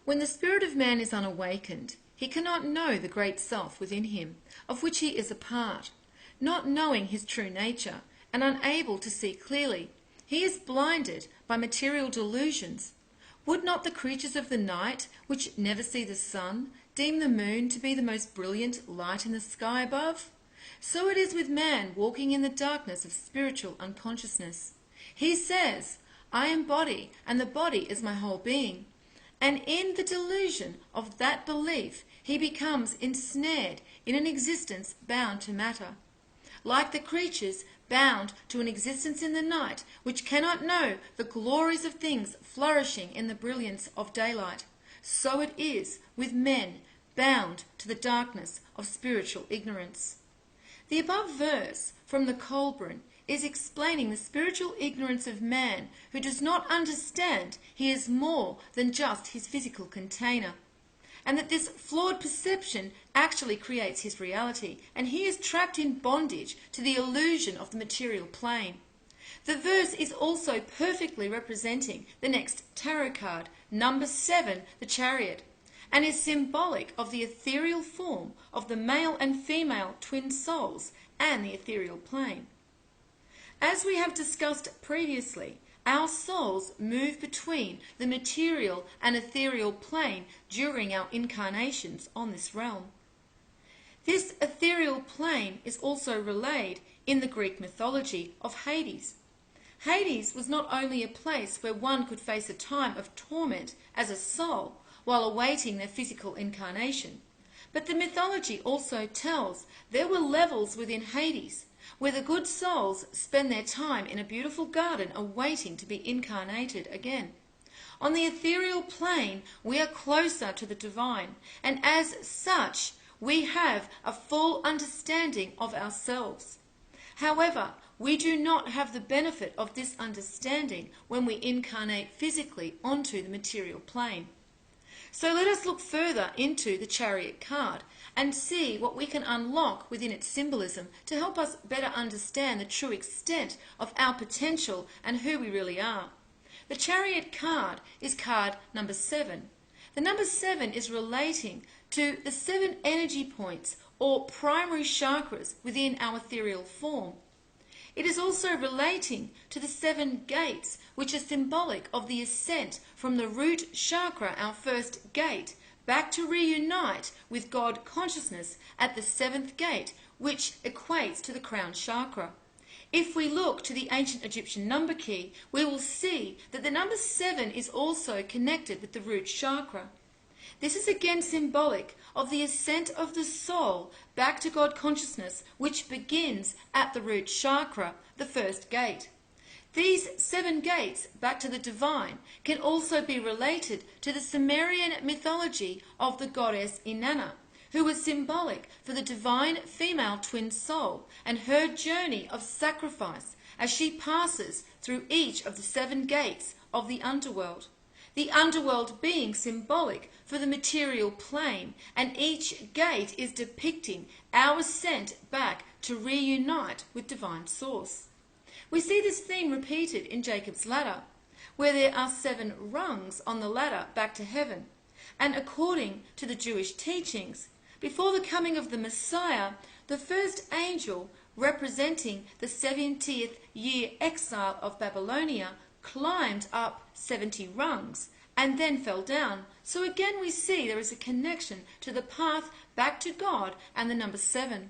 When the spirit of man is unawakened, he cannot know the great self within him, of which he is a part. Not knowing his true nature, and unable to see clearly, he is blinded by material delusions. Would not the creatures of the night, which never see the sun, deem the moon to be the most brilliant light in the sky above? So it is with man walking in the darkness of spiritual unconsciousness. He says, I am body, and the body is my whole being. And in the delusion of that belief, he becomes ensnared in an existence bound to matter. Like the creatures bound to an existence in the night, which cannot know the glories of things flourishing in the brilliance of daylight, so it is with men bound to the darkness of spiritual ignorance. The above verse from the Colburn is explaining the spiritual ignorance of man who does not understand he is more than just his physical container, and that this flawed perception actually creates his reality, and he is trapped in bondage to the illusion of the material plane. The verse is also perfectly representing the next tarot card, number 7, the Chariot, and is symbolic of the ethereal form of the male and female twin souls and the ethereal plane. As we have discussed previously, our souls move between the material and ethereal plane during our incarnations on this realm. This ethereal plane is also relayed in the Greek mythology of Hades. Hades was not only a place where one could face a time of torment as a soul while awaiting their physical incarnation, but the mythology also tells there were levels within Hades where the good souls spend their time in a beautiful garden awaiting to be incarnated again. On the ethereal plane, we are closer to the divine, and as such, we have a full understanding of ourselves. However, we do not have the benefit of this understanding when we incarnate physically onto the material plane. So let us look further into the Chariot card and see what we can unlock within its symbolism to help us better understand the true extent of our potential and who we really are. The Chariot card is card number 7. The number 7 is relating to the 7 energy points or primary chakras within our ethereal form. It is also relating to the 7 gates, which are symbolic of the ascent from the root chakra, our first gate, back to reunite with God consciousness at the 7th gate, which equates to the crown chakra. If we look to the ancient Egyptian number key, we will see that the number 7 is also connected with the root chakra. This is again symbolic of the ascent of the soul back to God consciousness, which begins at the root chakra, the first gate. These 7 gates back to the divine can also be related to the Sumerian mythology of the goddess Inanna, who was symbolic for the divine female twin soul and her journey of sacrifice as she passes through each of the 7 gates of the underworld. The underworld being symbolic for the material plane, and each gate is depicting our ascent back to reunite with divine source. We see this theme repeated in Jacob's ladder, where there are 7 rungs on the ladder back to heaven. And according to the Jewish teachings, before the coming of the Messiah, the first angel, representing the 70th year exile of Babylonia, climbed up 70 rungs and then fell down. So again we see there is a connection to the path back to God and the number 7.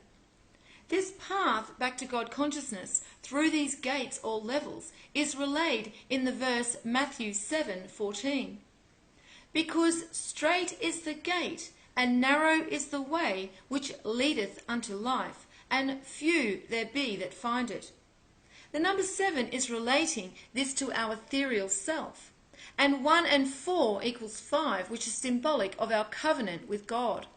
This path back to God consciousness through these gates or levels is relayed in the verse Matthew 7:14. Because strait is the gate and narrow is the way which leadeth unto life, and few there be that find it. The number 7 is relating this to our ethereal self, and 1 and 4 equals 5, which is symbolic of our covenant with God.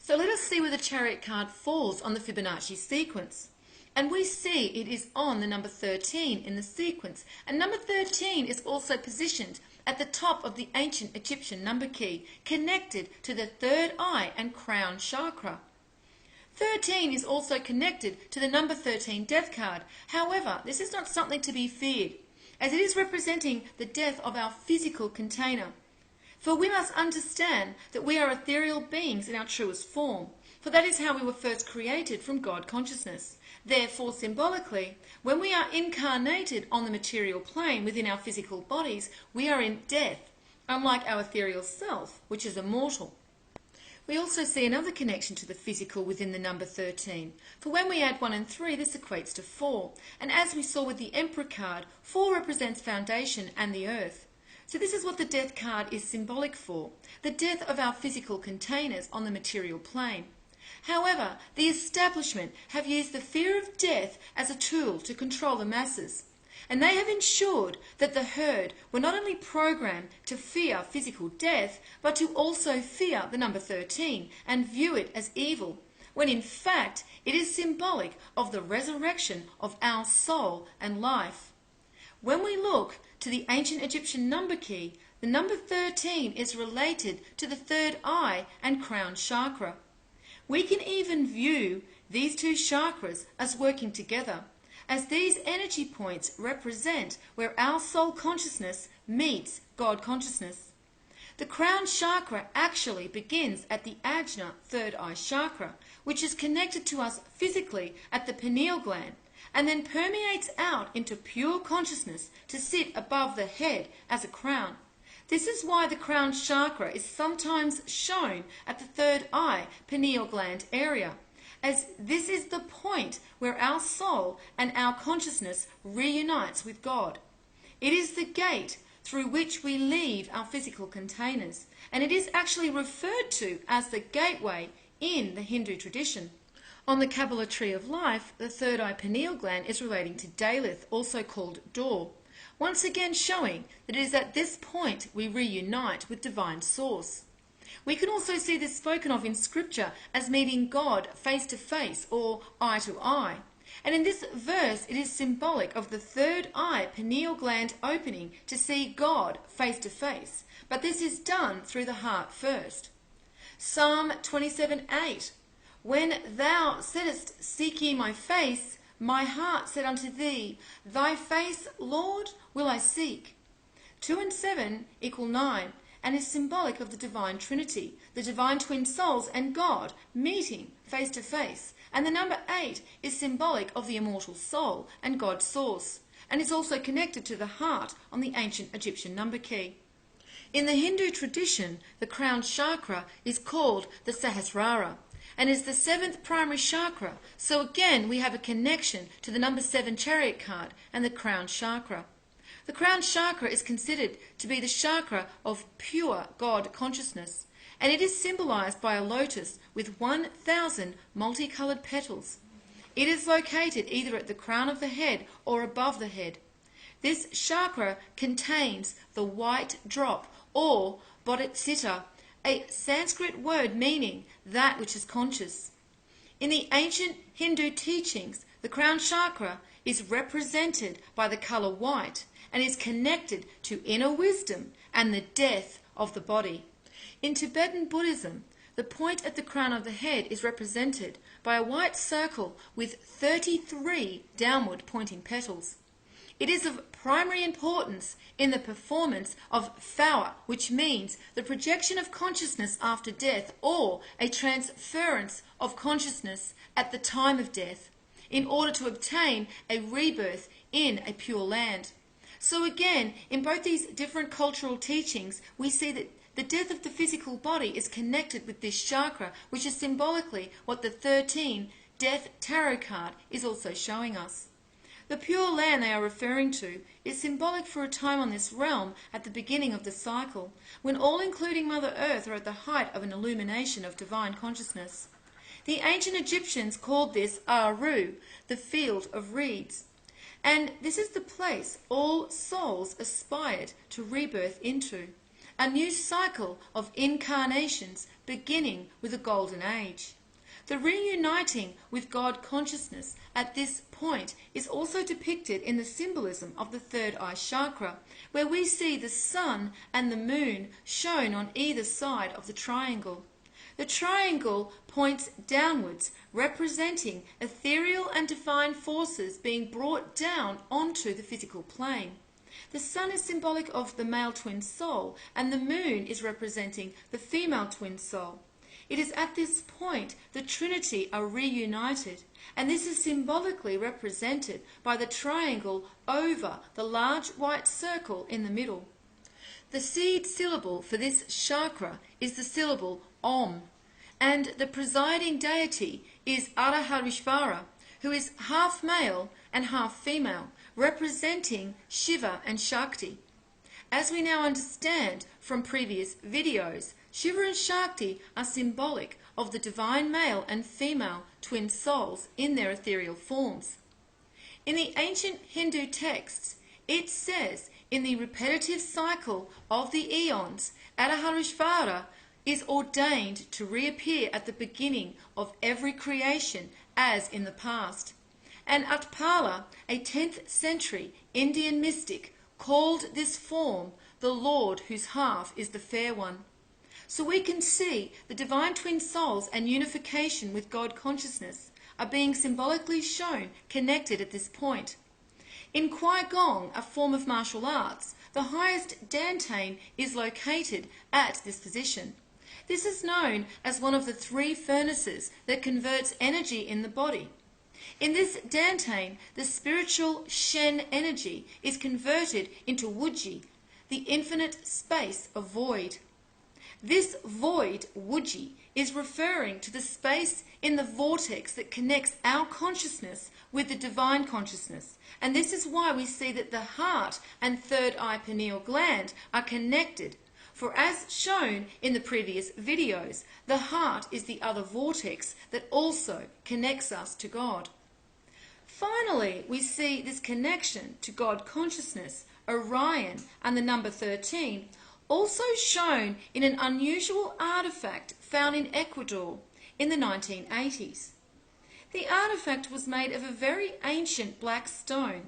So let us see where the Chariot card falls on the Fibonacci sequence. And we see it is on the number 13 in the sequence, and number 13 is also positioned at the top of the ancient Egyptian number key, connected to the 3rd eye and crown chakra. 13 is also connected to the number 13 death card. However, this is not something to be feared, as it is representing the death of our physical container. For we must understand that we are ethereal beings in our truest form, for that is how we were first created from God consciousness. Therefore, symbolically, when we are incarnated on the material plane within our physical bodies, we are in death, unlike our ethereal self, which is immortal. We also see another connection to the physical within the number 13. For when we add 1 and 3, this equates to 4. And as we saw with the Emperor card, 4 represents foundation and the earth. So this is what the death card is symbolic for, the death of our physical containers on the material plane. However, the establishment have used the fear of death as a tool to control the masses. And they have ensured that the herd were not only programmed to fear physical death, but to also fear the number 13 and view it as evil, when in fact it is symbolic of the resurrection of our soul and life. When we look to the ancient Egyptian number key, the number 13 is related to the third eye and crown chakra. We can even view these two chakras as working together, as these energy points represent where our soul consciousness meets God consciousness. The crown chakra actually begins at the Ajna third eye chakra, which is connected to us physically at the pineal gland, and then permeates out into pure consciousness to sit above the head as a crown. This is why the crown chakra is sometimes shown at the third eye pineal gland area, as this is the point where our soul and our consciousness reunites with God. It is the gate through which we leave our physical containers, and it is actually referred to as the gateway in the Hindu tradition. On the Kabbalah tree of life, the third eye pineal gland is relating to Daleth, also called door, once again showing that it is at this point we reunite with divine source. We can also see this spoken of in scripture as meeting God face to face or eye to eye. And in this verse it is symbolic of the third eye pineal gland opening to see God face to face. But this is done through the heart first. Psalm 27:8. When thou saidst, seek ye my face, my heart said unto thee, thy face, Lord, will I seek. 2 and 7 equal 9, and is symbolic of the divine Trinity, the divine twin souls and God meeting face to face. And the number 8 is symbolic of the immortal soul and God's source, and is also connected to the heart on the ancient Egyptian number key. In the Hindu tradition, the crown chakra is called the Sahasrara, and is the 7th primary chakra. So again, we have a connection to the number 7 chariot card and the crown chakra. The crown chakra is considered to be the chakra of pure God consciousness, and it is symbolized by a lotus with 1,000 multicolored petals. It is located either at the crown of the head or above the head. This chakra contains the white drop, or bodhicitta, a Sanskrit word meaning that which is conscious. In the ancient Hindu teachings, the crown chakra is represented by the color white and is connected to inner wisdom and the death of the body. In Tibetan Buddhism, the point at the crown of the head is represented by a white circle with 33 downward pointing petals. It is of primary importance in the performance of phawa, which means the projection of consciousness after death, or a transference of consciousness at the time of death, in order to obtain a rebirth in a pure land. So again, in both these different cultural teachings, we see that the death of the physical body is connected with this chakra, which is symbolically what the 13 Death Tarot card is also showing us. The pure land they are referring to is symbolic for a time on this realm at the beginning of the cycle, when all including Mother Earth are at the height of an illumination of divine consciousness. The ancient Egyptians called this Aru, the field of reeds. And this is the place all souls aspired to rebirth into, a new cycle of incarnations beginning with a golden age. The reuniting with God consciousness at this point is also depicted in the symbolism of the third eye chakra, where we see the sun and the moon shown on either side of the triangle. The triangle points downwards, representing ethereal and divine forces being brought down onto the physical plane. The sun is symbolic of the male twin soul, and the moon is representing the female twin soul. It is at this point the Trinity are reunited, and this is symbolically represented by the triangle over the large white circle in the middle. The seed syllable for this chakra is the syllable Om, and the presiding deity is Arharishvara, who is half male and half female, representing Shiva and Shakti. As we now understand from previous videos, Shiva and Shakti are symbolic of the divine male and female twin souls in their ethereal forms. In the ancient Hindu texts, it says in the repetitive cycle of the eons, Arharishvara is ordained to reappear at the beginning of every creation as in the past. And Utpala, a 10th century Indian mystic, called this form the Lord whose half is the fair one. So we can see the divine twin souls and unification with God consciousness are being symbolically shown connected at this point. In Kwai Gong, a form of martial arts, the highest dantian is located at this position. This is known as one of the 3 furnaces that converts energy in the body. In this dantian, the spiritual Shen energy is converted into Wuji, the infinite space of void. This void, Wuji, is referring to the space in the vortex that connects our consciousness with the divine consciousness. And this is why we see that the heart and third eye pineal gland are connected. For as shown in the previous videos, the heart is the other vortex that also connects us to God. Finally, we see this connection to God consciousness, Orion, and the number 13, also shown in an unusual artifact found in Ecuador in the 1980s. The artifact was made of a very ancient black stone,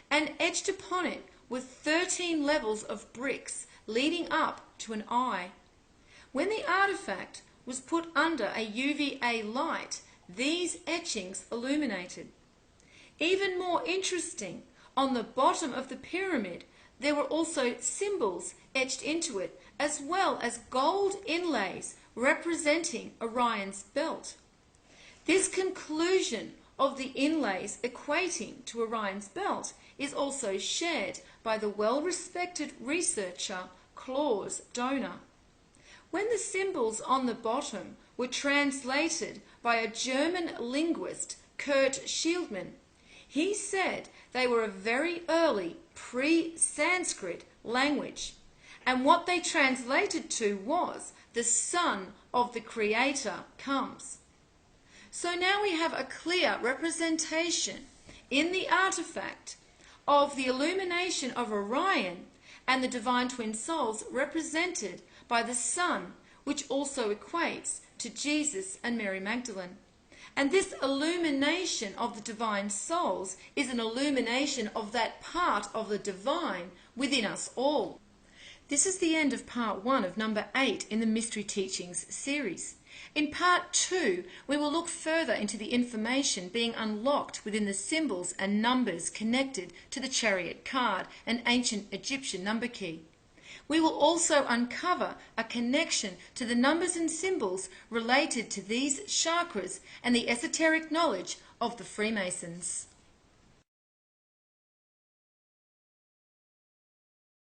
and etched upon it were 13 levels of bricks leading up to an eye. When the artifact was put under a UVA light, these etchings illuminated. Even more interesting, on the bottom of the pyramid there were also symbols etched into it, as well as gold inlays representing Orion's belt. This conclusion of the inlays equating to Orion's belt is also shared by the well-respected researcher Klaus Donner. When the symbols on the bottom were translated by a German linguist, Kurt Schildmann, he said they were a very early pre-Sanskrit language, and what they translated to was the Son of the Creator comes. So now we have a clear representation in the artifact of the illumination of Orion and the divine twin souls represented by the sun, which also equates to Jesus and Mary Magdalene. And this illumination of the divine souls is an illumination of that part of the divine within us all. This is the end of part 1 of number 8 in the Mystery Teachings series. In part 2, we will look further into the information being unlocked within the symbols and numbers connected to the Chariot card, an ancient Egyptian number key. We will also uncover a connection to the numbers and symbols related to these chakras and the esoteric knowledge of the Freemasons.